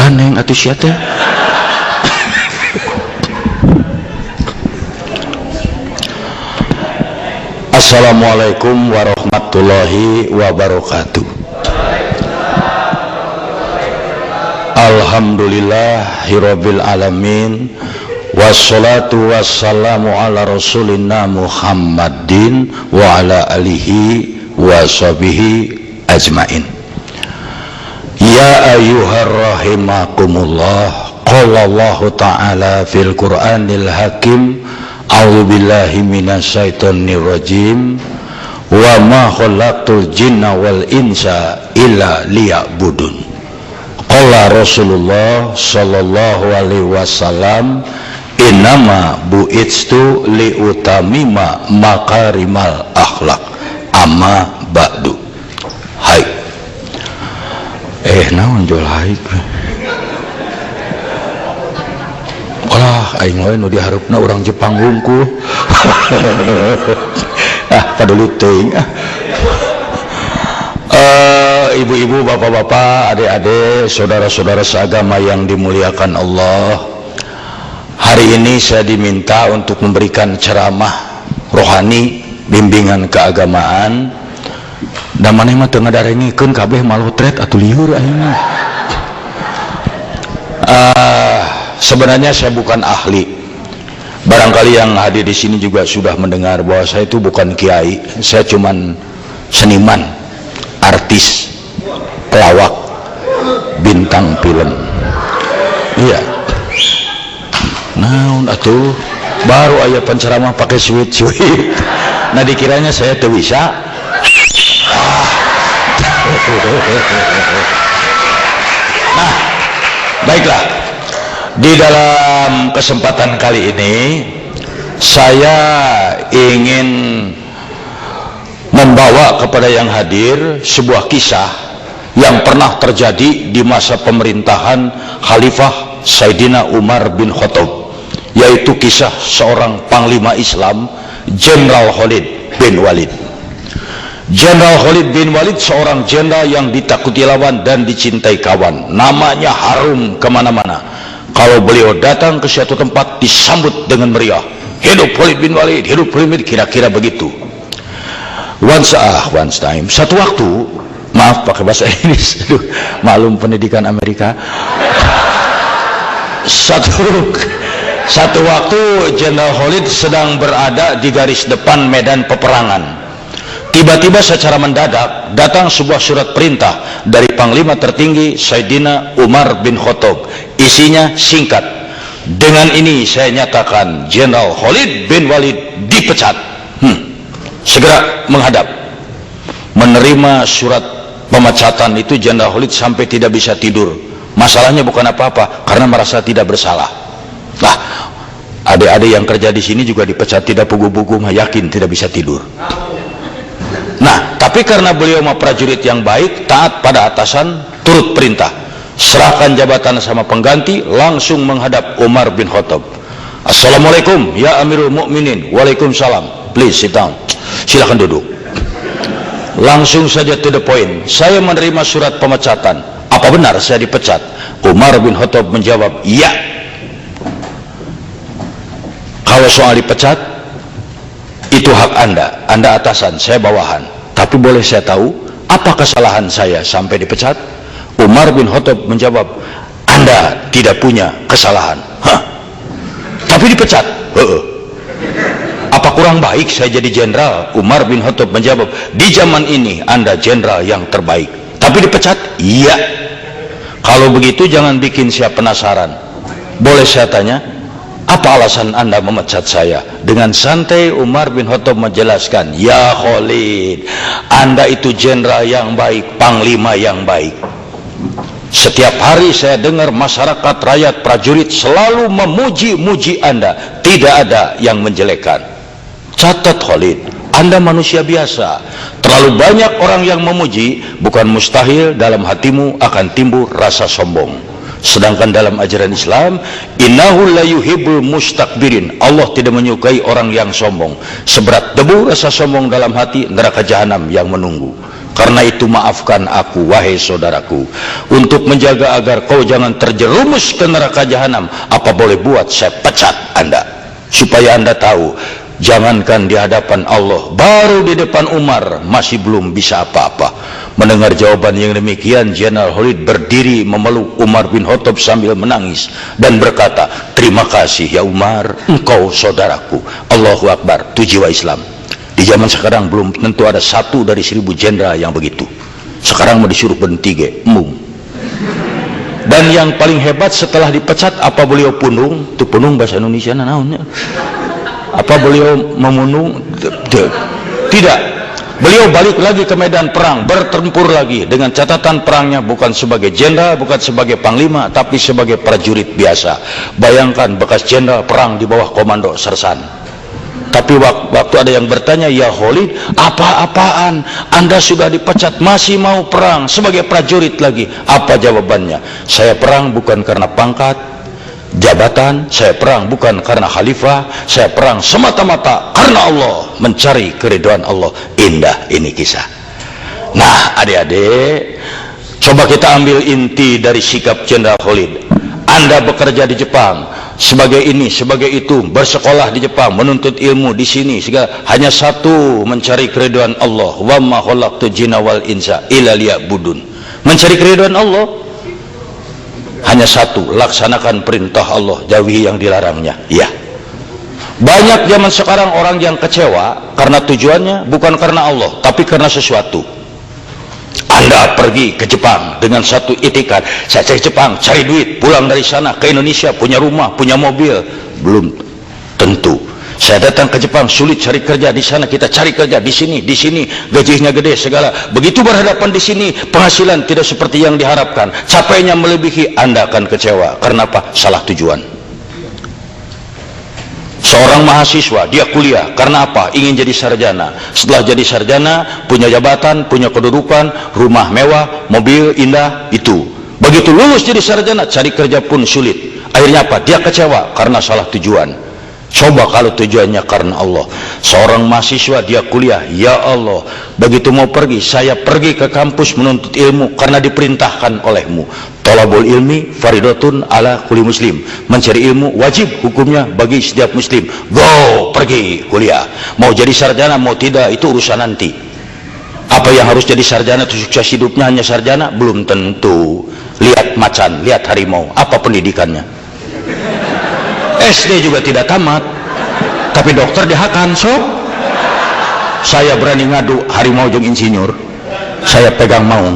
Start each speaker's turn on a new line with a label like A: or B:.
A: gandeng atuh sia teh. Assalamualaikum warahmatullahi wabarakatuh. Alhamdulillahirabbil alamin. Wassalatu wassalamu ala rasulina Muhammadin wa ala alihi wa sahbihi ajmain. Ya ayyuhar rahimakumullah, qala Allah ta'ala fil Qur'anil hakim, a'udzubillahi minasyaitonir rajim, wa ma khalaqtul jinna wal insa illa liya'budun. Qala Rasulullah sallallahu alaihi wasallam, innama bu'itstu liutamima makarimal akhlak, amma ba'du. Hai. Naon jol hai. Ulah aing we nu diharupna urang Jepang hungkul. Padahal teuing. Ibu-ibu, bapak-bapak, adik-adik, saudara-saudara seagama yang dimuliakan Allah. Hari ini saya diminta untuk memberikan ceramah rohani, bimbingan keagamaan. Da maneh mah teu ngadarengikeun kabeh malotret atuh lieur aing. Sebenarnya saya bukan ahli. Barangkali yang hadir di sini juga sudah mendengar bahwa saya itu bukan kiai. Saya cuman seniman, artis, pelawak, bintang film. Iya. Naon atuh baru aya penceramah pakai sweet. Nah dikiranya saya teu bisa. Nah, baiklah. Di dalam kesempatan kali ini saya ingin membawa kepada yang hadir sebuah kisah yang pernah terjadi di masa pemerintahan Khalifah Sayyidina Umar bin Khattab, yaitu kisah seorang panglima Islam, Jenderal Khalid bin Walid. Jenderal Khalid bin Walid seorang jenderal yang ditakuti lawan dan dicintai kawan. Namanya harum kemana-mana. Kalau beliau datang ke suatu tempat disambut dengan meriah. Hidup Khalid bin Walid, hidup Khalid bin Walid, kira-kira begitu. Once time, satu waktu, maaf pakai bahasa Inggris, maklum pendidikan Amerika. Satu waktu Jenderal Khalid sedang berada di garis depan medan peperangan. Tiba-tiba secara mendadak datang sebuah surat perintah dari Panglima tertinggi Sayyidina Umar bin Khattab. Isinya singkat. Dengan ini saya nyatakan Jenderal Khalid bin Walid dipecat. Segera menghadap. Menerima surat pemecatan itu Jenderal Khalid sampai tidak bisa tidur. Masalahnya bukan apa-apa, karena merasa tidak bersalah. Nah, adik-adik yang kerja di sini juga dipecat tidak pugu-pugu, yakin tidak bisa tidur. Nah, tapi karena beliau mah prajurit yang baik, taat pada atasan, turut perintah, serahkan jabatan sama pengganti, langsung menghadap Umar bin Khattab. Assalamualaikum ya Amirul Mukminin. Waalaikumsalam. Please sit down. Silakan duduk. Langsung saja to the point. Saya menerima surat pemecatan. Apa benar saya dipecat? Umar bin Khattab menjawab, iya. Kalau soal dipecat, itu hak Anda atasan, saya bawahan. Tapi boleh saya tahu apa kesalahan saya sampai dipecat? Umar bin Khattab menjawab, Anda tidak punya kesalahan. Hah? Tapi dipecat? Apa kurang baik saya jadi jenderal? Umar bin Khattab menjawab, di zaman ini Anda jenderal yang terbaik. Tapi dipecat? Iya. Kalau begitu jangan bikin saya penasaran. Boleh saya tanya, apa alasan Anda memecat saya? Dengan santai Umar bin Khattab menjelaskan, ya Khalid, Anda itu jenderal yang baik, panglima yang baik. Setiap hari saya dengar masyarakat, rakyat, prajurit selalu memuji-muji Anda. Tidak ada yang menjelekkan. Catat Khalid, Anda manusia biasa. Terlalu banyak orang yang memuji, bukan mustahil dalam hatimu akan timbul rasa sombong. Sedangkan dalam ajaran Islam, innahu la yuhibbul mustakbirin, Allah tidak menyukai orang yang sombong. Seberat debu rasa sombong dalam hati, neraka jahanam yang menunggu. Karena itu maafkan aku, wahai saudaraku, untuk menjaga agar kau jangan terjerumus ke neraka jahanam. Apa boleh buat, saya pecat Anda, supaya Anda tahu, jangankan di hadapan Allah, baru di depan Umar masih belum bisa apa-apa. Mendengar jawaban yang demikian, Jenderal Khalid berdiri memeluk Umar bin Khattab sambil menangis dan berkata, terima kasih ya Umar, engkau saudaraku. Allahu Akbar. Itu jiwa Islam. Di zaman sekarang belum tentu ada 1 dari 1000 jenderal yang begitu. Sekarang mau disuruh berhenti emung. Dan yang paling hebat, setelah dipecat, apa beliau punung? Itu punung bahasa Indonesia naonnya. Apa beliau memunung? Tidak. Beliau balik lagi ke medan perang, bertempur lagi, dengan catatan perangnya bukan sebagai jenderal, bukan sebagai panglima, tapi sebagai prajurit biasa. Bayangkan, bekas jenderal perang di bawah komando sersan. Tapi waktu ada yang bertanya, ya Khalid, apa-apaan? Anda sudah dipecat, masih mau perang sebagai prajurit lagi? Apa jawabannya? Saya perang bukan karena pangkat, jabatan, saya perang bukan karena khalifah, saya perang semata-mata karena Allah, mencari keridhaan Allah. Indah ini kisah. Nah, adik-adik, coba kita ambil inti dari sikap Jenderal Khalid. Anda bekerja di Jepang sebagai ini, sebagai itu, bersekolah di Jepang, menuntut ilmu di sini, segala, hanya satu, mencari keridhaan Allah. Wa ma khalaqtu jinna wal insa illa liya'budun. Mencari keridhaan Allah hanya satu, laksanakan perintah Allah, jauhi yang dilarangnya. Ya. Banyak zaman sekarang orang yang kecewa karena tujuannya bukan karena Allah, tapi karena sesuatu. Anda pergi ke Jepang dengan satu itikat, saya cari Jepang, cari duit, pulang dari sana ke Indonesia, punya rumah, punya mobil. Belum tentu. Saya datang ke Jepang, sulit cari kerja di sana, kita cari kerja di sini, gajinya gede segala. Begitu berhadapan di sini, penghasilan tidak seperti yang diharapkan, capainya melebihi, Anda akan kecewa. Karena apa? Salah tujuan. Seorang mahasiswa, dia kuliah karena apa? Ingin jadi sarjana. Setelah jadi sarjana, punya jabatan, punya kedudukan, rumah mewah, mobil indah, itu. Begitu lulus jadi sarjana, cari kerja pun sulit. Akhirnya apa? Dia kecewa karena salah tujuan. Coba kalau tujuannya karena Allah. Seorang mahasiswa, dia kuliah, ya Allah, begitu mau pergi, saya pergi ke kampus menuntut ilmu karena diperintahkan olehmu. Thalabul ilmi faridatun ala kulli muslim. Mencari ilmu wajib hukumnya bagi setiap muslim. Go, pergi kuliah. Mau jadi sarjana mau tidak, itu urusan nanti. Apa yang harus jadi sarjana itu sukses hidupnya hanya sarjana? Belum tentu. Lihat macan, lihat harimau, apa pendidikannya? SD juga tidak tamat, tapi dokter dihakan. Sob, saya berani ngadu harimau jeung insinyur, saya pegang maung.